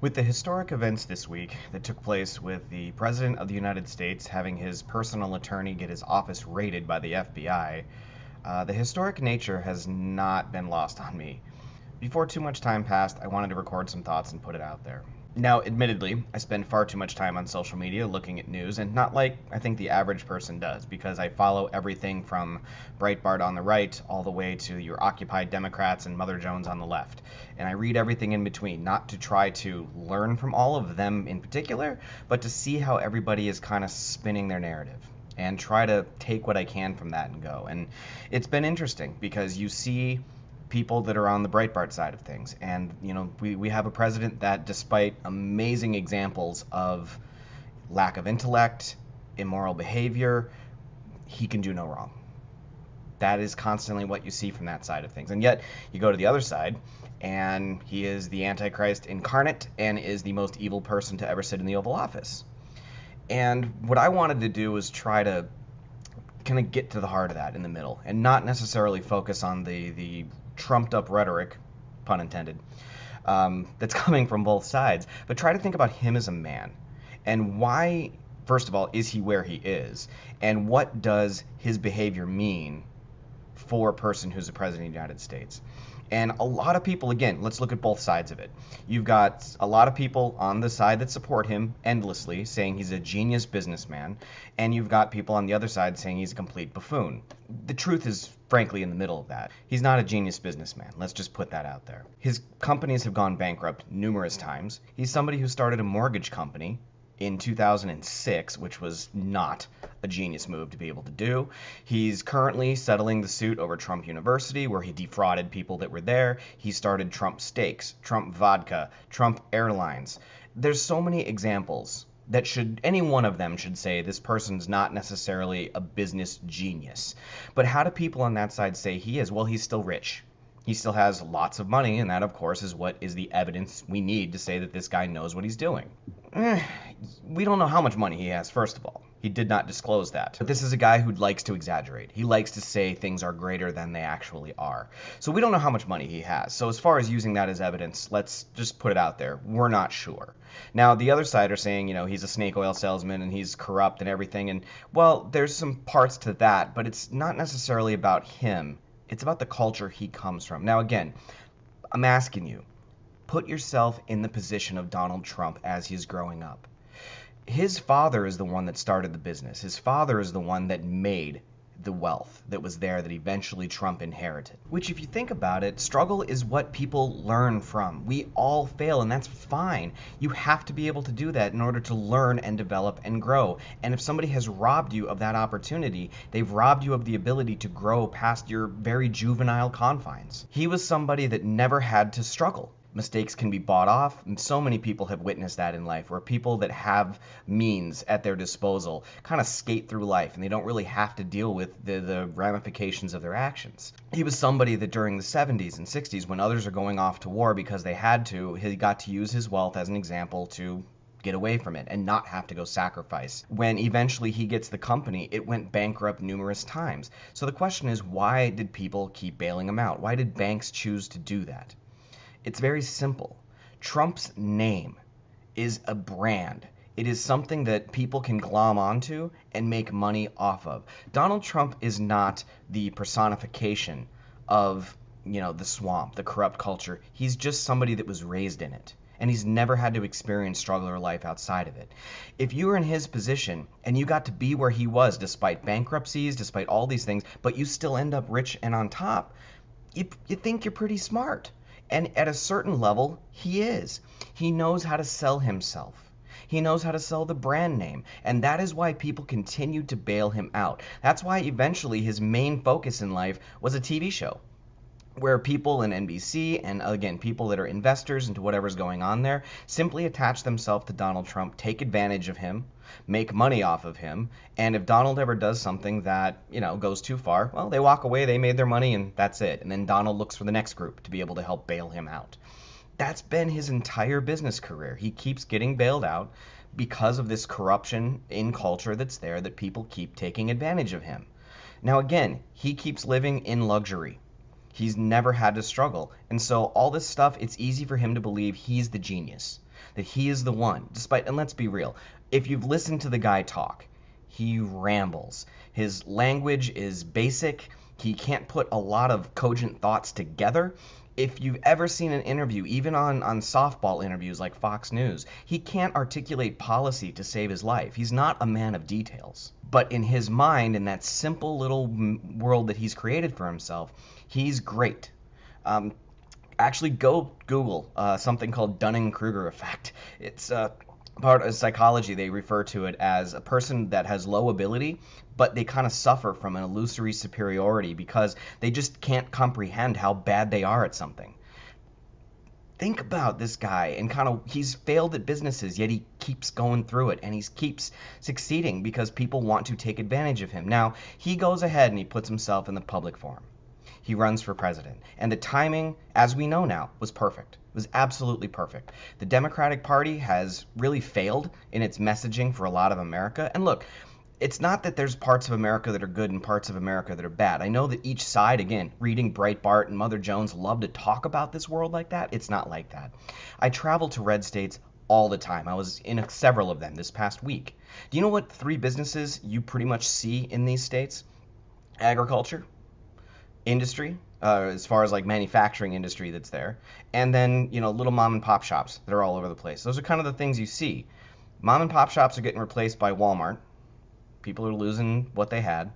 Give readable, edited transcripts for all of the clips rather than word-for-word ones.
With the historic events this week that took place with the President of the United States having his personal attorney get his office raided by the FBI, the historic nature has not been lost on me. Before too much time passed, I wanted to record some thoughts and put it out there. Now, admittedly, I spend far too much time on social media looking at news, and not like I think the average person does, because I follow everything from Breitbart on the right all the way to your Occupy Democrats and Mother Jones on the left. And I read everything in between, not to try to learn from all of them in particular, but to see how everybody is kind of spinning their narrative and try to take what I can from that and go. And it's been interesting because you see people that are on the Breitbart side of things. And, we have a president that, despite amazing examples of lack of intellect, immoral behavior, he can do no wrong. That is constantly what you see from that side of things. And yet, you go to the other side, and he is the Antichrist incarnate and is the most evil person to ever sit in the Oval Office. And what I wanted to do was try to kind of get to the heart of that in the middle and not necessarily focus on the trumped up rhetoric, pun intended, that's coming from both sides, but try to think about him as a man and why, first of all, is he where he is, and what does his behavior mean for a person who's a president of the United States. And a lot of people, again, let's look at both sides of it. You've got a lot of people on the side that support him endlessly, saying he's a genius businessman, and you've got people on the other side saying he's a complete buffoon. The truth is, frankly, in the middle of that. He's not a genius businessman. Let's just put that out there. His companies have gone bankrupt numerous times. He's somebody who started a mortgage company in 2006, which was not a genius move to be able to do. He's currently settling the suit over Trump University, where he defrauded people that were there. He started Trump Steaks, Trump Vodka, Trump Airlines. There's so many examples that any one of them should say this person's not necessarily a business genius. But how do people on that side say he is? Well, he's still rich. He still has lots of money, and that, of course, is what is the evidence we need to say that this guy knows what he's doing. We don't know how much money he has, first of all. He did not disclose that. But this is a guy who likes to exaggerate. He likes to say things are greater than they actually are. So we don't know how much money he has. So as far as using that as evidence, let's just put it out there. We're not sure. Now, the other side are saying, he's a snake oil salesman and he's corrupt and everything. And, well, there's some parts to that, but it's not necessarily about him. It's about the culture he comes from. Now, again, I'm asking you, put yourself in the position of Donald Trump as he's growing up. His father is the one that started the business. His father is the one that made the wealth that was there that eventually Trump inherited. Which, if you think about it, struggle is what people learn from. We all fail, and that's fine. You have to be able to do that in order to learn and develop and grow. And if somebody has robbed you of that opportunity, they've robbed you of the ability to grow past your very juvenile confines. He was somebody that never had to struggle. Mistakes can be bought off, and so many people have witnessed that in life, where people that have means at their disposal kind of skate through life, and they don't really have to deal with the ramifications of their actions. He was somebody that during the 70s and 60s, when others are going off to war because they had to, he got to use his wealth as an example to get away from it and not have to go sacrifice. When eventually he gets the company, it went bankrupt numerous times. So the question is, why did people keep bailing him out? Why did banks choose to do that? It's very simple. Trump's name is a brand. It is something that people can glom onto and make money off of. Donald Trump is not the personification of, the swamp, the corrupt culture. He's just somebody that was raised in it. And he's never had to experience struggle or life outside of it. If you were in his position and you got to be where he was, despite bankruptcies, despite all these things, but you still end up rich and on top, you think you're pretty smart. And at a certain level, he is. He knows how to sell himself. He knows how to sell the brand name. And that is why people continued to bail him out. That's why eventually his main focus in life was a TV show, where people in NBC and, again, people that are investors into whatever's going on there simply attach themselves to Donald Trump, take advantage of him, make money off of him, and if Donald ever does something that, goes too far, well, they walk away, they made their money, and that's it. And then Donald looks for the next group to be able to help bail him out. That's been his entire business career. He keeps getting bailed out because of this corruption in culture that's there, that people keep taking advantage of him. Now, again, he keeps living in luxury. He's never had to struggle. And so all this stuff, it's easy for him to believe he's the genius. that he is the one, despite, and let's be real, if you've listened to the guy talk, he rambles. His language is basic. He can't put a lot of cogent thoughts together. If you've ever seen an interview, even on softball interviews like Fox News, he can't articulate policy to save his life. He's not a man of details. But in his mind, in that simple little world that he's created for himself, he's great. Actually, go Google something called Dunning-Kruger effect. It's part of psychology. They refer to it as a person that has low ability, but they kind of suffer from an illusory superiority because they just can't comprehend how bad they are at something. Think about this guy and kind of, he's failed at businesses, yet he keeps going through it and he keeps succeeding because people want to take advantage of him. Now, he goes ahead and he puts himself in the public forum. He runs for president. And the timing, as we know now, was perfect. It was absolutely perfect. The Democratic Party has really failed in its messaging for a lot of America. And look, it's not that there's parts of America that are good and parts of America that are bad. I know that each side, again, reading Breitbart and Mother Jones, love to talk about this world like that. It's not like that. I travel to red states all the time. I was in several of them this past week. Do you know what 3 businesses you pretty much see in these states? Agriculture, industry, as far as like manufacturing industry that's there, and then, you know, little mom and pop shops that are all over the place. Those are kind of the things you see. Mom and pop shops are getting replaced by Walmart. People are losing what they had.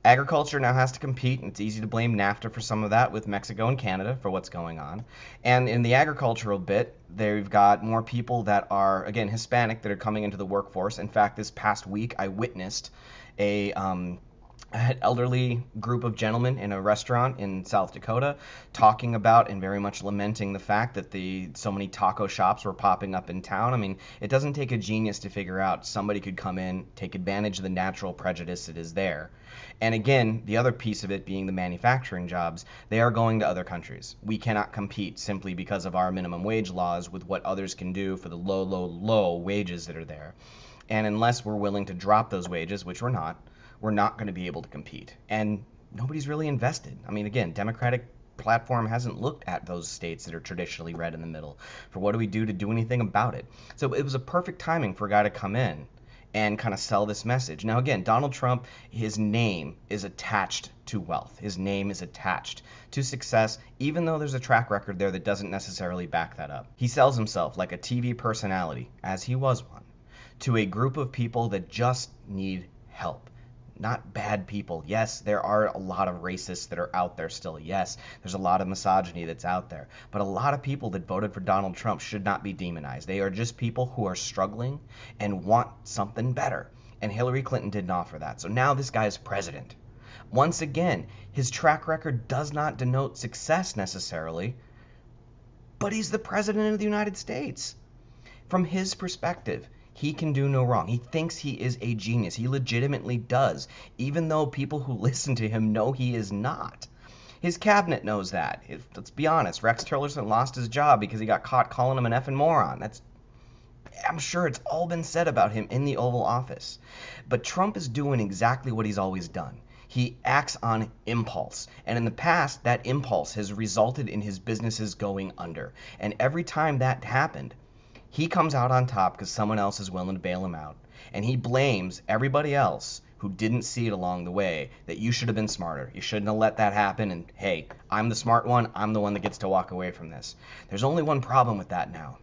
Agriculture now has to compete, and it's easy to blame NAFTA for some of that with Mexico and Canada for what's going on. And in the agricultural bit, they've got more people that are, again, Hispanic that are coming into the workforce. In fact, this past week, I witnessed an elderly group of gentlemen in a restaurant in South Dakota talking about and very much lamenting the fact that so many taco shops were popping up in town. I mean, it doesn't take a genius to figure out somebody could come in, take advantage of the natural prejudice that is there. And again, the other piece of it being the manufacturing jobs, they are going to other countries. We cannot compete simply because of our minimum wage laws with what others can do for the low wages that are there. And unless we're willing to drop those wages, which we're not going to be able to compete. And nobody's really invested. I mean, again, Democratic platform hasn't looked at those states that are traditionally red in the middle for what do we do to do anything about it. So it was a perfect timing for a guy to come in and kind of sell this message. Now, again, Donald Trump, his name is attached to wealth. His name is attached to success, even though there's a track record there that doesn't necessarily back that up. He sells himself like a TV personality, as he was one, to a group of people that just need help. Not bad people. Yes, there are a lot of racists that are out there still. Yes, there's a lot of misogyny that's out there. But a lot of people that voted for Donald Trump should not be demonized. They are just people who are struggling and want something better. And Hillary Clinton didn't offer that. So now this guy is president. Once again, his track record does not denote success necessarily, but he's the president of the United States. From his perspective, he can do no wrong. He thinks he is a genius. He legitimately does, even though people who listen to him know he is not. His cabinet knows that. Let's be honest. Rex Tillerson lost his job because he got caught calling him an effing moron. I'm sure it's all been said about him in the Oval Office. But Trump is doing exactly what he's always done. He acts on impulse. And in the past, that impulse has resulted in his businesses going under. And every time that happened, he comes out on top because someone else is willing to bail him out. And he blames everybody else who didn't see it along the way that you should have been smarter. You shouldn't have let that happen. And hey, I'm the smart one. I'm the one that gets to walk away from this. There's only one problem with that now.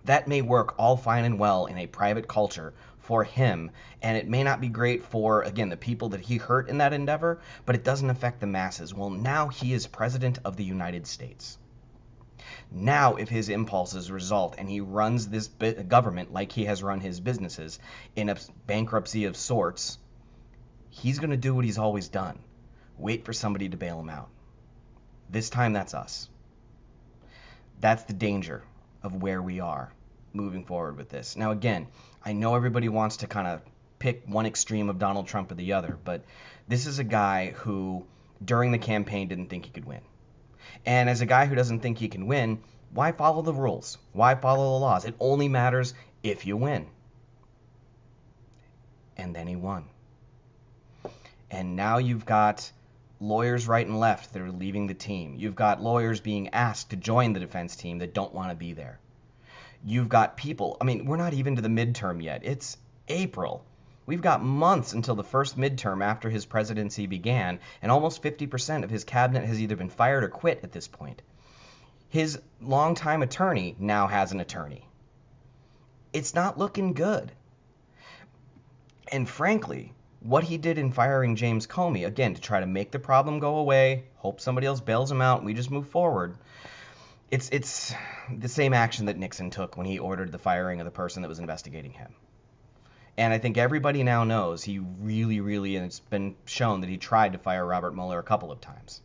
That may work all fine and well in a private culture for him, and it may not be great for, again, the people that he hurt in that endeavor, but it doesn't affect the masses. Well, now he is president of the United States. Now, if his impulses result and he runs this government like he has run his businesses in a bankruptcy of sorts, he's going to do what he's always done. Wait for somebody to bail him out. This time, that's us. That's the danger of where we are moving forward with this. Now, again, I know everybody wants to kind of pick one extreme of Donald Trump or the other, but this is a guy who, during the campaign, didn't think he could win. And as a guy who doesn't think he can win, why follow the rules? Why follow the laws? It only matters if you win. And then he won. And now you've got lawyers right and left that are leaving the team. You've got lawyers being asked to join the defense team that don't want to be there. You've got people, I mean, we're not even to the midterm yet. It's April. We've got months until the first midterm after his presidency began, and almost 50% of his cabinet has either been fired or quit at this point. His longtime attorney now has an attorney. It's not looking good. And frankly, what he did in firing James Comey, again, to try to make the problem go away, hope somebody else bails him out, and we just move forward, it's the same action that Nixon took when he ordered the firing of the person that was investigating him. And I think everybody now knows he really, and it's been shown that he tried to fire Robert Mueller a couple of times.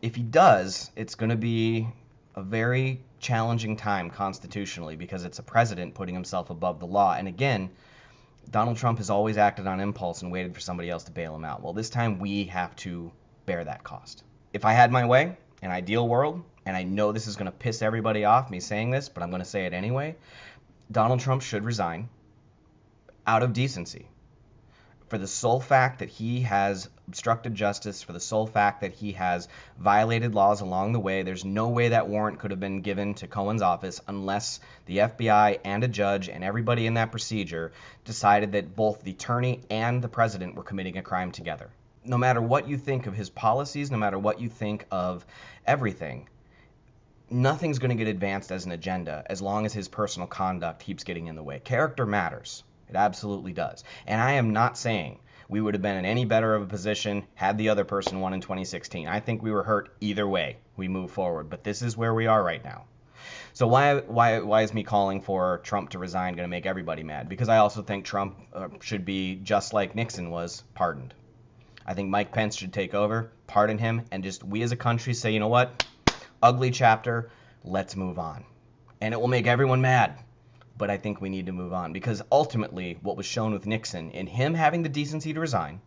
If he does, it's going to be a very challenging time constitutionally because it's a president putting himself above the law. And again, Donald Trump has always acted on impulse and waited for somebody else to bail him out. Well, this time we have to bear that cost. If I had my way, an ideal world, and I know this is going to piss everybody off, me saying this, but I'm going to say it anyway, Donald Trump should resign out of decency. For the sole fact that he has obstructed justice, for the sole fact that he has violated laws along the way, there's no way that warrant could have been given to Cohen's office unless the FBI and a judge and everybody in that procedure decided that both the attorney and the president were committing a crime together. No matter what you think of his policies, no matter what you think of everything, nothing's going to get advanced as an agenda as long as his personal conduct keeps getting in the way. Character matters. It absolutely does. And I am not saying we would have been in any better of a position had the other person won in 2016. I think we were hurt either way. We move forward. But this is where we are right now. So why is me calling for Trump to resign going to make everybody mad? Because I also think Trump should be, just like Nixon was, pardoned. I think Mike Pence should take over, pardon him, and just we as a country say, you know what? Ugly chapter, let's move on. And it will make everyone mad. But I think we need to move on because ultimately what was shown with Nixon, in him having the decency to resign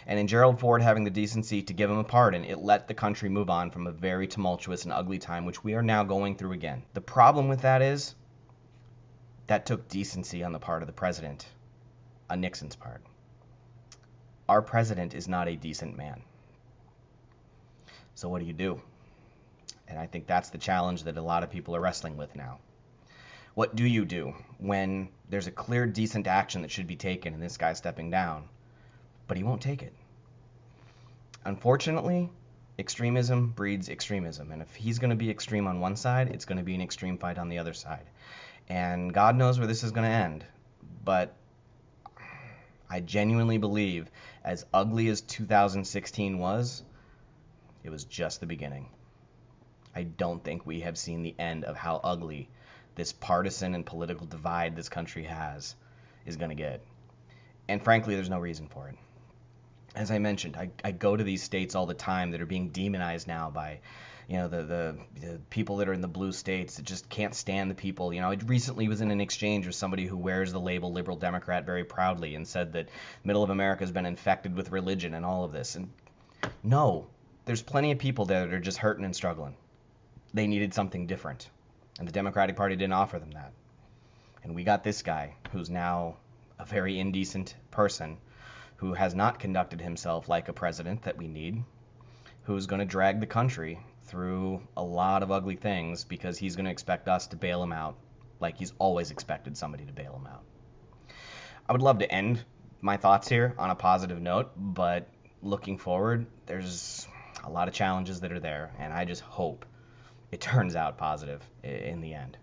and in Gerald Ford having the decency to give him a pardon, it let the country move on from a very tumultuous and ugly time, which we are now going through again. The problem with that is that took decency on the part of the president, on Nixon's part. Our president is not a decent man. So what do you do? And I think that's the challenge that a lot of people are wrestling with now. What do you do when there's a clear, decent action that should be taken and this guy's stepping down, but he won't take it? Unfortunately, extremism breeds extremism. And if he's going to be extreme on one side, it's going to be an extreme fight on the other side. And God knows where this is going to end. But I genuinely believe, as ugly as 2016 was, it was just the beginning. I don't think we have seen the end of how ugly this partisan and political divide this country has is going to get. And frankly, there's no reason for it. As I mentioned, I go to these states all the time that are being demonized now by, the people that are in the blue states that just can't stand the people. I recently was in an exchange with somebody who wears the label Liberal Democrat very proudly and said that middle of America has been infected with religion and all of this. And no, there's plenty of people there that are just hurting and struggling. They needed something different. And the Democratic Party didn't offer them that. And we got this guy who's now a very indecent person who has not conducted himself like a president that we need, who's going to drag the country through a lot of ugly things because he's going to expect us to bail him out like he's always expected somebody to bail him out. I would love to end my thoughts here on a positive note, but looking forward, there's a lot of challenges that are there, and I just hope it turns out positive in the end.